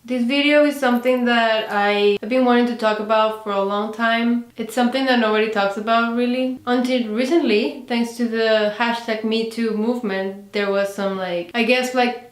This video is something that I've been wanting to talk about for a long time. It's something that nobody talks about really. Until recently, thanks to the hashtag #MeToo movement, there was some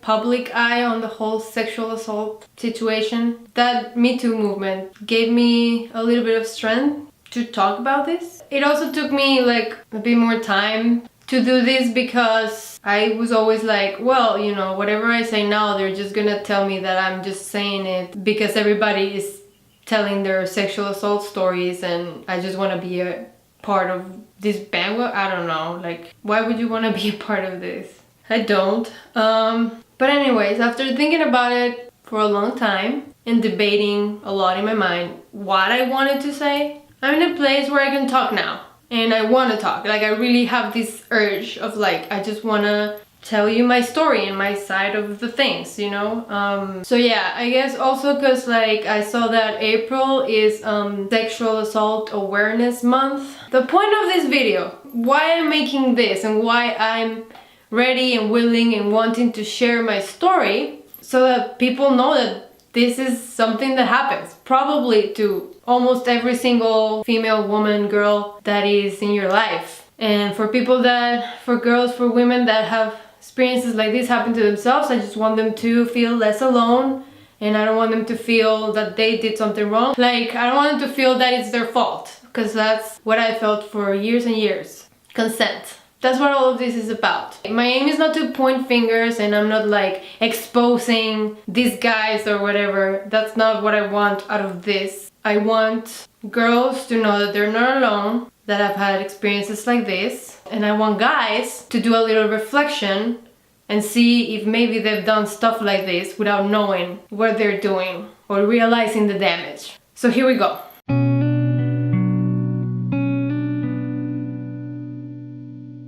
public eye on the whole sexual assault situation. That #MeToo movement gave me a little bit of strength to talk about this. It also took me a bit more time to do this because I was always like, well, you know, whatever I say now, they're just gonna tell me that I'm just saying it because everybody is telling their sexual assault stories and I just want to be a part of this bandwagon. I don't know, why would you want to be a part of this? I don't. But anyways, after thinking about it for a long time and debating a lot in my mind what I wanted to say, I'm in a place where I can talk now. And I want to talk. I really have this urge of I just want to tell you my story and my side of the things, you know? So yeah, I guess also because I saw that April is Sexual Assault Awareness Month. The point of this video, why I'm making this and why I'm ready and willing and wanting to share my story so that people know that this is something that happens probably to almost every single female, woman, girl that is in your life. And for girls, for women that have experiences like this happen to themselves, I just want them to feel less alone, and I don't want them to feel that they did something wrong. I don't want them to feel that it's their fault, because that's what I felt for years and years. Consent. That's what all of this is about. My aim is not to point fingers, and I'm not exposing these guys or whatever. That's not what I want out of this. I want girls to know that they're not alone, that I've had experiences like this. And I want guys to do a little reflection and see if maybe they've done stuff like this without knowing what they're doing or realizing the damage. So here we go.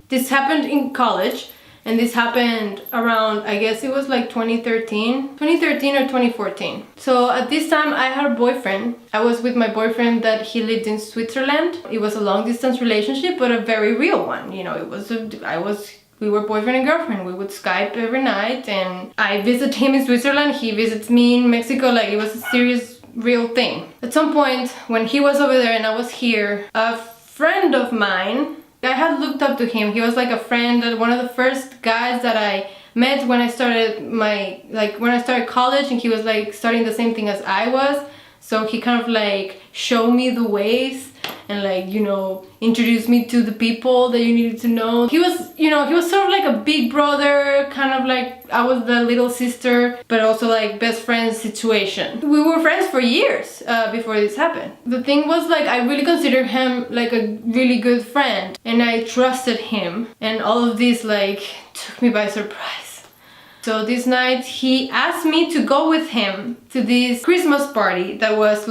This happened in college, and this happened around, I guess it was 2013 or 2014. So at this time I had a boyfriend. I was with my boyfriend that he lived in Switzerland. It was a long distance relationship, but a very real one. You know, we were boyfriend and girlfriend. We would Skype every night, and I visit him in Switzerland, he visits me in Mexico. It was a serious, real thing. At some point when he was over there and I was here, a friend of mine, I had looked up to him. He was a friend, one of the first guys that I met when I started when I started college, and he was starting the same thing as I was. So he kind of showed me the ways and you know, introduced me to the people that you needed to know. He was, you know, he was sort of a big brother, kind of I was the little sister, but also best friend situation. We were friends for years before this happened. The thing was I really considered him a really good friend, and I trusted him, and all of this took me by surprise. So this night he asked me to go with him to this Christmas party that was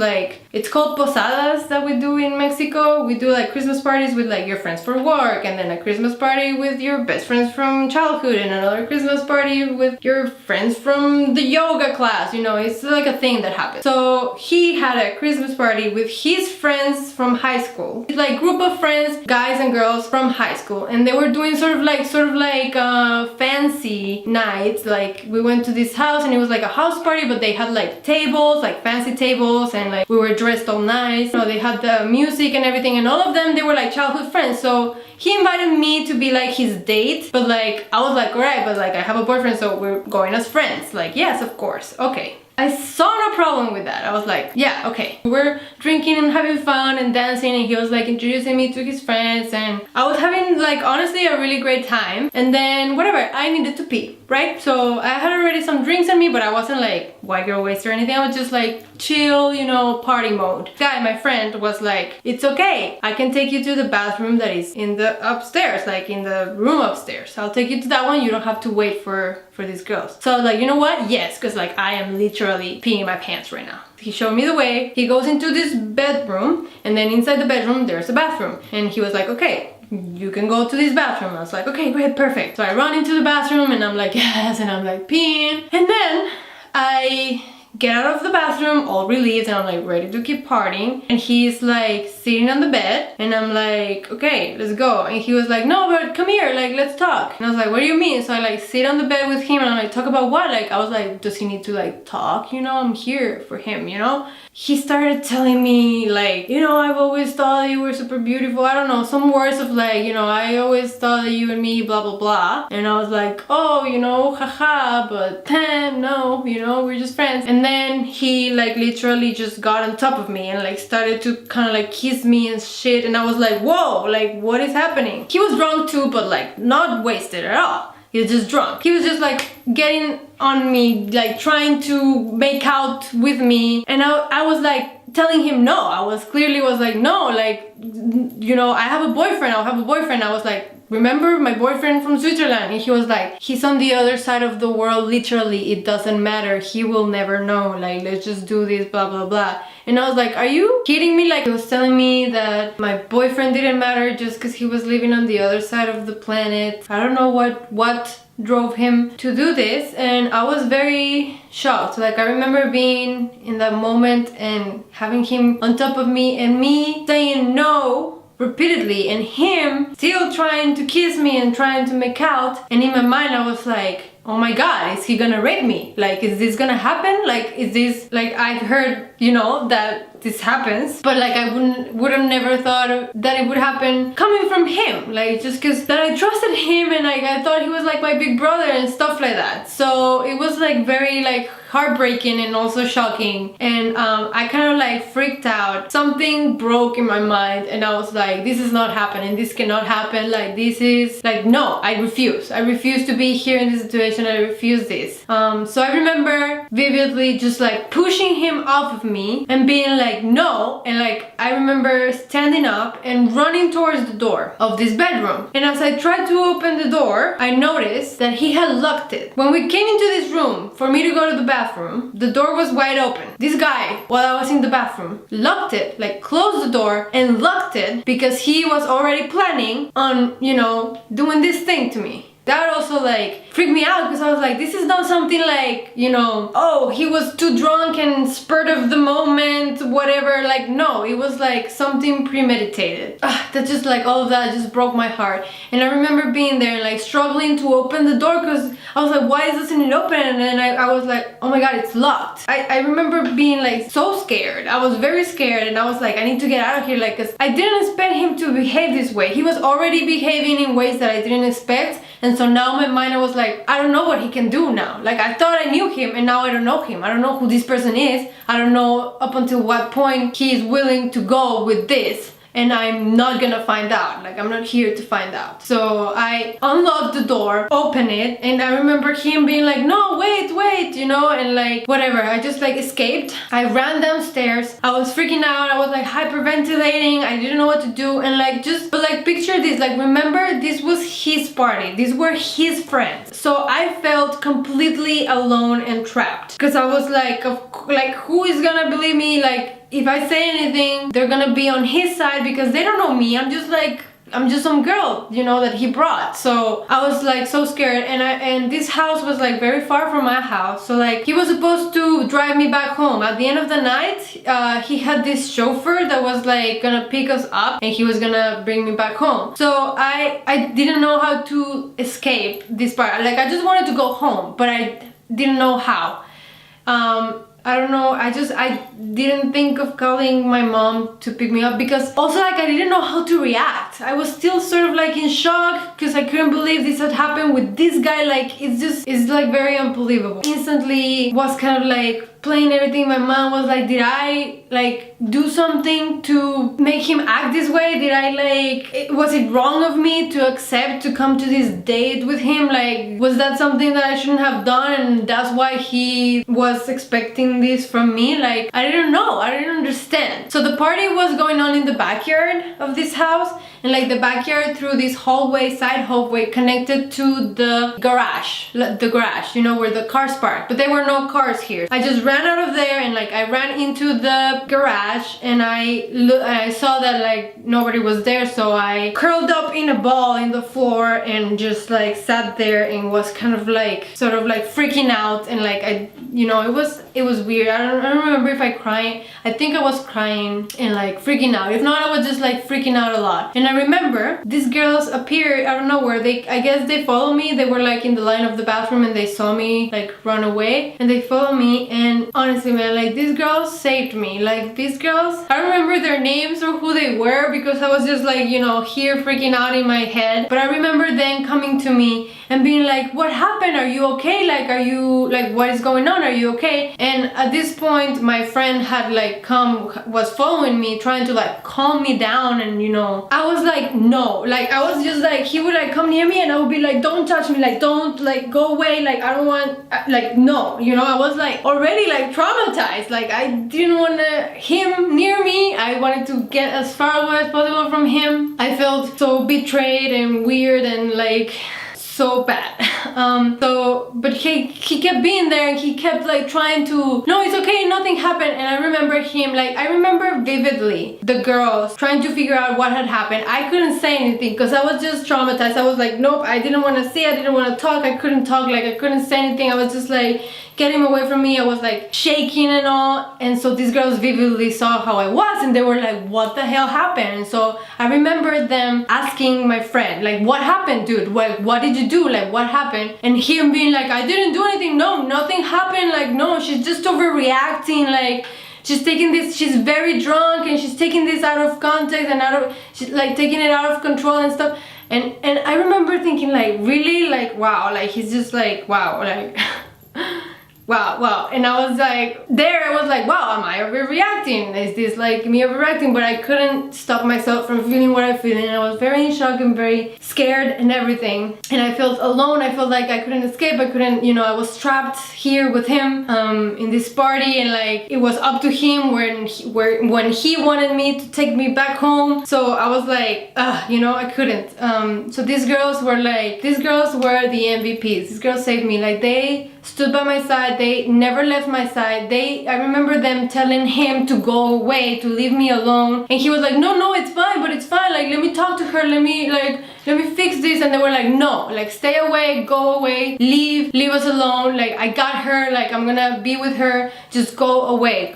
it's called posadas that we do in Mexico. We do Christmas parties with your friends for work, and then a Christmas party with your best friends from childhood, and another Christmas party with your friends from the yoga class. You know, it's a thing that happens. So he had a Christmas party with his friends from high school. It's group of friends, guys and girls from high school, and they were doing sort of fancy nights. We went to this house, and it was a house party, but they had tables, fancy tables, and we were dressed all nice. You know, they had the music and everything, and all of them, they were childhood friends. So he invited me to be his date, but I was alright, but I have a boyfriend, so we're going as friends. Yes, of course, okay. I saw no problem with that. I was yeah, okay. We're drinking and having fun and dancing, and he was introducing me to his friends, and I was having honestly a really great time. And then whatever, I needed to pee, right? So I had already some drinks in me, but I wasn't white girl waste or anything. I was just chill, you know, party mode. Guy, my friend, was it's okay, I can take you to the bathroom that is in the upstairs, in the room upstairs. I'll take you to that one. You don't have to wait for these girls. So I was you know what? Yes, because I am literally peeing my pants right now. He showed me the way. He goes into this bedroom, and then inside the bedroom there's a bathroom, and he was okay, you can go to this bathroom. I was okay, great, perfect. So I run into the bathroom, and I'm yes, and I'm peeing, and then I get out of the bathroom all relieved and I'm like ready to keep partying, and he's like sitting on the bed and I'm like, okay, let's go. And he was like, no, but come here, like let's talk. And I was like, what do you mean? So I like sit on the bed with him and I'm like, talk about what? Like I was like, does he need to like talk? You know, I'm here for him, you know? He started telling me like, you know, I've always thought you were super beautiful. I don't know, some words of like, you know, I always thought that you and me, blah, blah, blah. And I was like, oh, you know, haha, but no, you know, we're just friends. And then he like literally just got on top of me and like started to kind of like kiss me and shit. And I was like, whoa, like what is happening? He was drunk too, but like not wasted at all. He was just drunk. He was just like getting on me, like trying to make out with me. And I was like telling him no. I was clearly like, no, like, you know, I have a boyfriend. I'll have a boyfriend. I was like, remember my boyfriend from Switzerland? And he was like, he's on the other side of the world, literally. It doesn't matter. He will never know. Like, let's just do this, blah, blah, blah. And I was like, are you kidding me? Like, he was telling me that my boyfriend didn't matter just because he was living on the other side of the planet. I don't know what drove him to do this, and I was very shocked. Like, I remember being in that moment and having him on top of me and me saying no repeatedly and him still trying to kiss me and trying to make out. And in my mind I was like, oh my god, is he gonna rape me? Like, is this gonna happen? Like, is this, like, I've heard, you know, that this happens, but like I would have never thought that it would happen coming from him, like just because that I trusted him and like I thought he was like my big brother and stuff like that. So it was like very like heartbreaking and also shocking, and I kind of like freaked out. Something broke in my mind and I was like, this is not happening, this cannot happen, like this is like, no, I refuse to be here in this situation. I refuse this. So I remember vividly just like pushing him off of me and being like no, and like I remember standing up and running towards the door of this bedroom, and as I tried to open the door I noticed that he had locked it. When we came into this room for me to go to the bathroom, the door was wide open. This guy, while I was in the bathroom, locked it, like closed the door and locked it because he was already planning on, you know, doing this thing to me. That also like freaked me out because I was like, this is not something like, you know, oh, he was too drunk and spurt of the moment, whatever. Like, no, it was like something premeditated. That just like all of that just broke my heart. And I remember being there and like struggling to open the door because I was like, why doesn't it open? And then I was like, oh my god, it's locked. I remember being like so scared. I was very scared and I was like, I need to get out of here, like, because I didn't expect him to behave this way. He was already behaving in ways that I didn't expect. And so now in my mind I was like, I don't know what he can do now. Like, I thought I knew him and now I don't know him. I don't know who this person is. I don't know up until what point he is willing to go with this. And I'm not gonna find out. Like, I'm not here to find out. So I unlocked the door, opened it, and I remember him being like, no, wait, you know, and like, whatever. I just like escaped. I ran downstairs. I was freaking out. I was like hyperventilating. I didn't know what to do. And like, but like, picture this. Like, remember, this was his party. These were his friends. So I felt completely alone and trapped. Because I was like, who is gonna believe me? Like, if I say anything, they're gonna be on his side because they don't know me. I'm just some girl, you know, that he brought. So I was like so scared, and this house was like very far from my house. So like, he was supposed to drive me back home. At the end of the night, he had this chauffeur that was like gonna pick us up and he was gonna bring me back home. So I didn't know how to escape this part. Like, I just wanted to go home, but I didn't know how. I don't know, I didn't think of calling my mom to pick me up because also like I didn't know how to react. I was still sort of like in shock because I couldn't believe this had happened with this guy. Like, it's like very unbelievable. Instantly was kind of like playing everything. My mom was like, did I like do something to make him act this way? Did I like, was it wrong of me to accept to come to this date with him? Like, was that something that I shouldn't have done and that's why he was expecting this from me? Like, I didn't know, I didn't understand. So the party was going on in the backyard of this house, and like the backyard through this hallway, side hallway, connected to the garage, you know, where the cars park, but there were no cars here. I just ran out of there and like I ran into the garage and I saw that like nobody was there, so I curled up in a ball in the floor and just like sat there and was kind of like sort of like freaking out, and like you know, it was it was weird. I don't remember if I cried. I think I was crying and like freaking out. If not, I was just like freaking out a lot. And I remember these girls appeared out of nowhere. I guess they followed me. They were like in the line of the bathroom and they saw me like run away and they followed me. And honestly, man, like these girls saved me. Like these girls, I don't remember their names or who they were because I was just like, you know, here freaking out in my head. But I remember them coming to me and being like, what happened? Are you okay? Like, are you like, what is going on? Are you okay? And at this point, my friend had like was following me, trying to like calm me down. And you know, I was like, no, like I was just like, he would like come near me and I would be like, don't touch me, like don't, like go away, like I don't want, like no, you know, I was like already like traumatized. Like I didn't want him near me. I wanted to get as far away as possible from him. I felt so betrayed and weird and like so bad. But he kept being there and he kept like trying to, no, it's okay, nothing happened. And I remember him, like I remember vividly the girls trying to figure out what had happened. I couldn't say anything because I was just traumatized. I was like, nope, I didn't want to see, I didn't want to talk, I couldn't talk, like I couldn't say anything. I was just like, get him away from me. I was like shaking and all. And so these girls vividly saw how I was and they were like, what the hell happened? And so I remember them asking my friend, like, what happened, dude? What did you do? Like, what happened? And him being like, I didn't do anything. No, nothing happened. Like, no, she's just overreacting. Like, she's taking this, she's very drunk and she's taking this out of context and she's like taking it out of control and stuff. And I remember thinking like, really? Like, wow, like he's just like, wow, like wow. And I was like, I was like, wow, am I overreacting? Is this like me overreacting? But I couldn't stop myself from feeling what I feel, and I was very in shock and very scared and everything. And I felt alone. I felt like I couldn't escape. I couldn't, you know, I was trapped here with him in this party, and like it was up to him when he wanted me to take me back home. So I was like, you know, I couldn't. So these girls were the MVPs. These girls saved me. Like they stood by my side. They never left my side. I remember them telling him to go away, to leave me alone. And he was like, no, it's fine, but it's fine. Like, let me talk to her. Let me fix this. And they were like, no, like, stay away, go away, leave us alone. Like, I got her. Like, I'm gonna be with her. Just go away.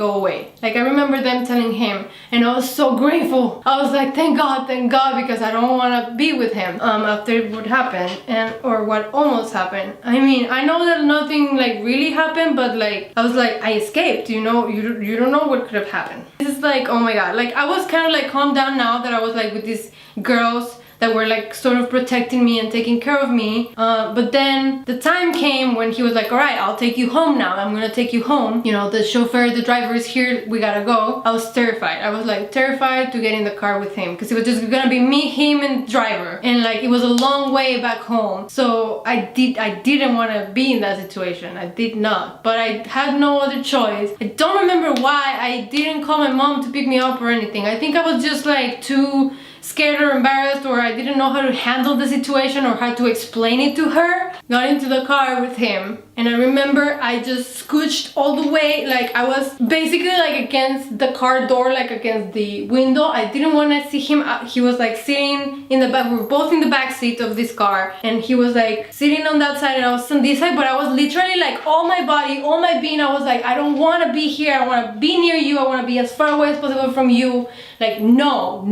Like, I remember them telling him, and I was so grateful. I was like, thank God, because I don't want to be with him after what happened or what almost happened. I mean, I know that nothing like really happened, but like I was like, I escaped, you know, you don't know what could have happened. This is like, oh my God, like I was kind of like calmed down now that I was like with these girls that were like sort of protecting me and taking care of me. But then the time came when he was like, all right, I'll take you home now. I'm gonna take you home. You know, the chauffeur, the driver is here, we gotta go. I was terrified. I was like terrified to get in the car with him because it was just gonna be me, him, and driver. And like it was a long way back home. So I didn't want to be in that situation. I did not. But I had no other choice. I don't remember why I didn't call my mom to pick me up or anything. I think I was just like too scared or embarrassed, or I didn't know how to handle the situation or how to explain it to her. Got into the car with him, and I remember I just scooched all the way, like I was basically like against the car door, like against the window. I didn't want to see him. He was like sitting in the back. We were both in the back seat of this car, and he was like sitting on that side and I was on this side, but I was literally like all my body, all my being, I was like, I don't want to be here. I want to be near you. I want to be as far away as possible from you. Like, no.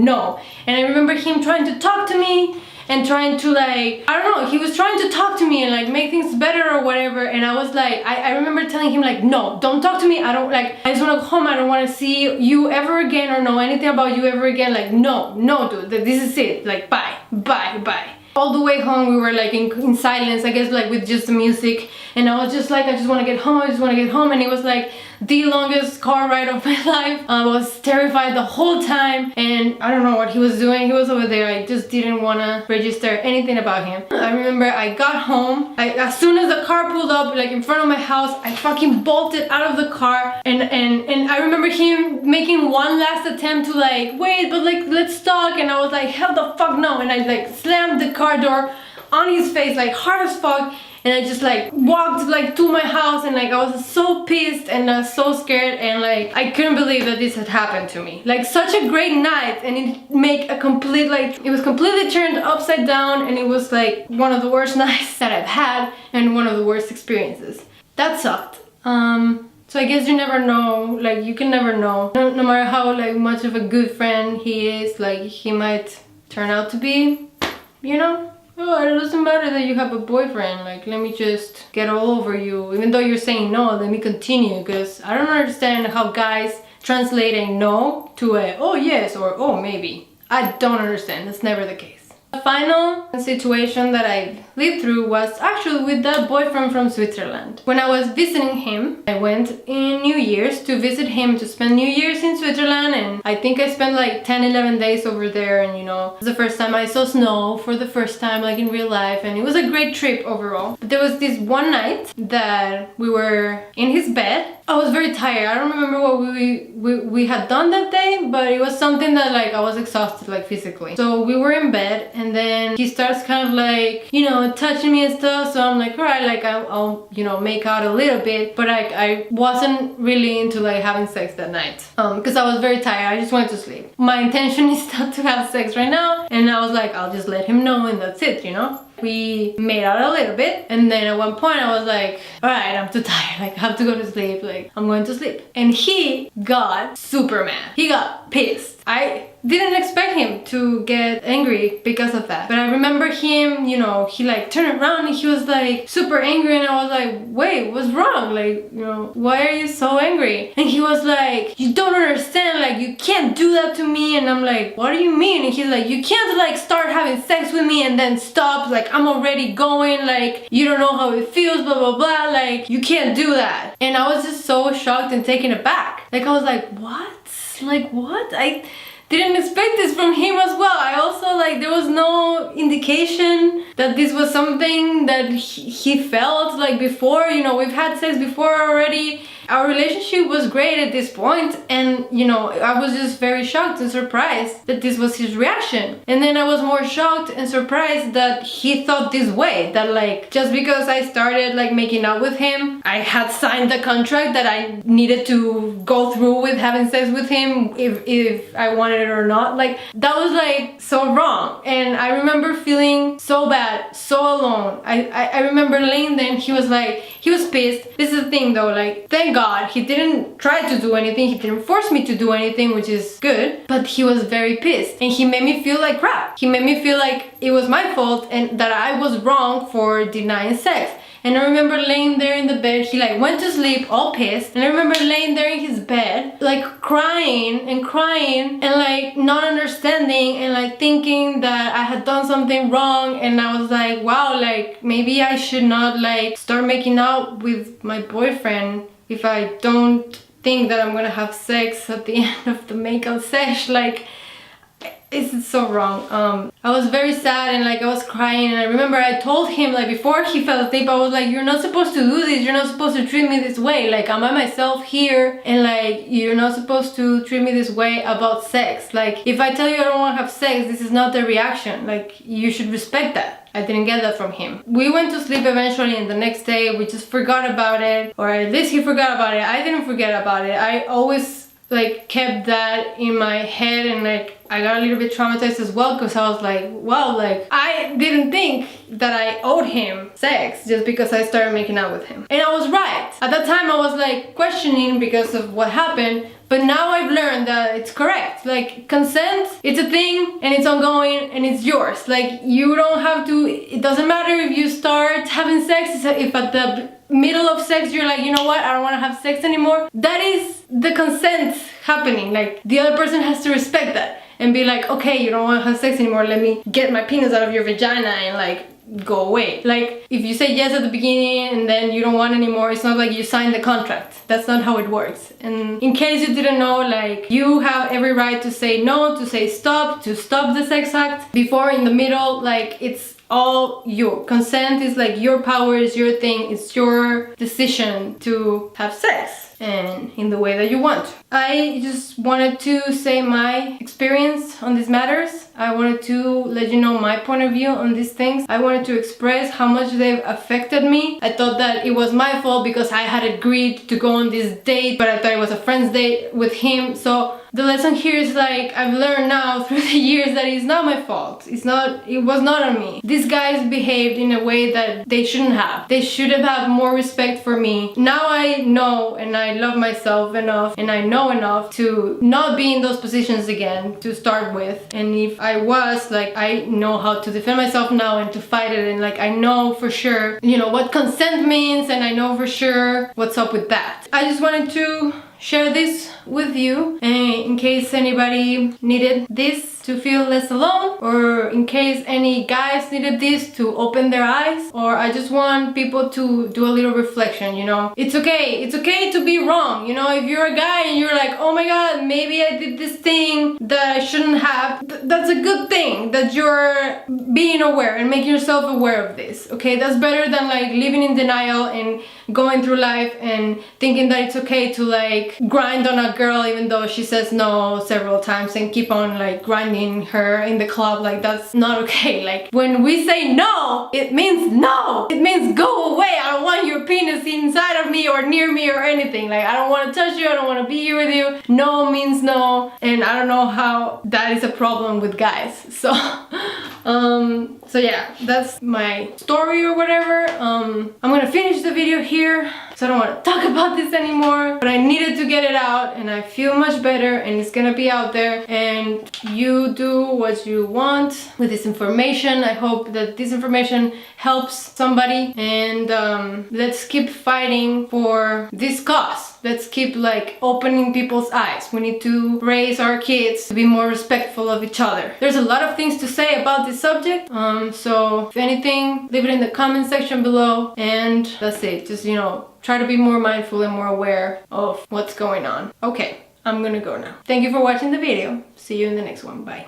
And I remember him trying to talk to me and trying to like, I don't know, he was trying to talk to me and like make things better or whatever. And I was like, I remember telling him like, no, don't talk to me. I don't like, I just want to go home. I don't want to see you ever again or know anything about you ever again. Like, no, dude, this is it. Like, bye. All the way home, we were like in silence, I guess, like with just the music. And I was just like, I just want to get home. And it was like the longest car ride of my life. I was terrified the whole time, and I don't know what he was doing. He was over there. I just didn't want to register anything about him. I remember I got home. As soon as the car pulled up like in front of my house, I fucking bolted out of the car, and I remember him making one last attempt to like, wait, but like let's talk. And I was like, hell the fuck no. And I like slammed the car door on his face like hard as fuck. And I just like walked like to my house, and like I was so pissed and so scared, and like I couldn't believe that this had happened to me. Like such a great night, and it made a complete, like it was completely turned upside down, and it was like one of the worst nights that I've had and one of the worst experiences. That sucked. So I guess you never know, like you can never know. No matter how like much of a good friend he is, like he might turn out to be, you know? Oh, it doesn't matter that you have a boyfriend, like let me just get all over you. Even though you're saying no, let me continue, because I don't understand how guys translate a no to a oh yes or oh maybe. I don't understand, that's never the case. The final situation that I lived through was actually with that boyfriend from Switzerland. When I was visiting him, I went in New Year's to visit him, to spend New Year's in Switzerland, and I think I spent like 10-11 days over there, and you know, it was the first time I saw snow for the first time like in real life, and it was a great trip overall. But there was this one night that we were in his bed. I was very tired. I don't remember what we had done that day, but it was something that like I was exhausted like physically. So we were in bed, and then he starts kind of like, you know, touching me and stuff. So I'm like, all right, like I'll you know, make out a little bit, but I wasn't really into like having sex that night because I was very tired. I just wanted to sleep. My intention is not to have sex right now, and I was like, I'll just let him know and that's it, you know. We made out a little bit, and then at one point I was like, all right, I'm too tired, like I have to go to sleep, like I'm going to sleep. And he got super mad. He got pissed. I didn't expect him to get angry because of that, but I remember him, you know, he like turned around and he was like super angry, and I was like, wait, what's wrong? Like, you know, why are you so angry? And he was like, you don't understand, like you can't do that to me. And I'm like, what do you mean? And he's like, you can't like start having sex with me and then stop, like I'm already going, like you don't know how it feels, blah blah blah, like you can't do that. And I was just so shocked and taken aback. Like I was like, what? Like what? I didn't expect this from him as well. I also like, there was no indication that this was something that he felt like before. You know, we've had sex before already. Our relationship was great at this point, and you know, I was just very shocked and surprised that this was his reaction. And then I was more shocked and surprised that he thought this way, that like just because I started like making out with him, I had signed the contract that I needed to go through with having sex with him if I wanted it or not. Like that was like so wrong, and I remember feeling so bad, so alone. I remember laying there and he was like, he was pissed. This is the thing though, like thank God he didn't try to do anything, he didn't force me to do anything, which is good, but he was very pissed and he made me feel like crap. He made me feel like it was my fault and that I was wrong for denying sex. And I remember laying there in the bed, he like went to sleep all pissed, and I remember laying there in his bed like crying and like not understanding and like thinking that I had done something wrong. And I was like, wow, like maybe I should not like start making out with my boyfriend if I don't think that I'm gonna have sex at the end of the makeout sesh. Like, it's so wrong. I was very sad and like I was crying, and I remember I told him like before he fell asleep, I was like, you're not supposed to do this, you're not supposed to treat me this way, like I'm by myself here, and like you're not supposed to treat me this way about sex. Like if I tell you I don't want to have sex, this is not the reaction, like you should respect that. I didn't get that from him. We went to sleep eventually, and the next day we just forgot about it, or at least he forgot about it. I didn't forget about it. I always like kept that in my head, and like I got a little bit traumatized as well, because I was like, wow, like I didn't think that I owed him sex just because I started making out with him. And I was right. At that time I was like questioning because of what happened, but now I've learned that it's correct. Like consent, it's a thing and it's ongoing and it's yours. Like you don't have to, it doesn't matter if you start having sex, if at the middle of sex you're like, you know what, I don't want to have sex anymore. That is the consent happening. Like the other person has to respect that and be like, okay, you don't want to have sex anymore, let me get my penis out of your vagina and like go away. Like if you say yes at the beginning and then you don't want anymore, it's not like you signed the contract. That's not how it works. And in case you didn't know, like you have every right to say no, to say stop, to stop the sex act before, in the middle. Like it's all your consent is like your power, is your thing, it's your decision to have sex and in the way that you want. I just wanted to say my experience on these matters. I wanted to let you know my point of view on these things. I wanted to express how much they've affected me. I thought that it was my fault because I had agreed to go on this date, but I thought it was a friend's date with him. So the lesson here is like, I've learned now through the years that it's not my fault. It was not on me. These guys behaved in a way that they shouldn't have. They should have had more respect for me. Now I know and I love myself enough and I know enough to not be in those positions again to start with. And if I was, like, I know how to defend myself now and to fight it, and like I know for sure, you know, what consent means, and I know for sure what's up with that. I just wanted to share this with you in case anybody needed this to feel less alone, or in case any guys needed this to open their eyes, or I just want people to do a little reflection, you know. It's okay to be wrong, you know. If you're a guy and you're like, oh my god, maybe I did this thing that I shouldn't have, that's a good thing that you're being aware and making yourself aware of this, okay? That's better than like living in denial and going through life and thinking that it's okay to like grind on a girl even though she says no several times and keep on like grinding her in the club. Like, that's not okay. Like, when we say no, it means no. It means go away. I don't want your penis inside of me or near me or anything. Like, I don't want to touch you. I don't want to be here with you. No means no. And I don't know how that is a problem with guys. So so yeah, that's my story or whatever. I'm gonna finish the video here, so I don't want to talk about this anymore, but I needed to get it out and I feel much better, and it's gonna be out there, and you do what you want with this information. I hope that this information helps somebody, and let's keep fighting for this cause. Let's keep like opening people's eyes. We need to raise our kids to be more respectful of each other. There's a lot of things to say about this subject, so if anything, leave it in the comment section below, and that's it. Just, you know, try to be more mindful and more aware of what's going on. Okay, I'm gonna go now. Thank you for watching the video. See you in the next one. Bye.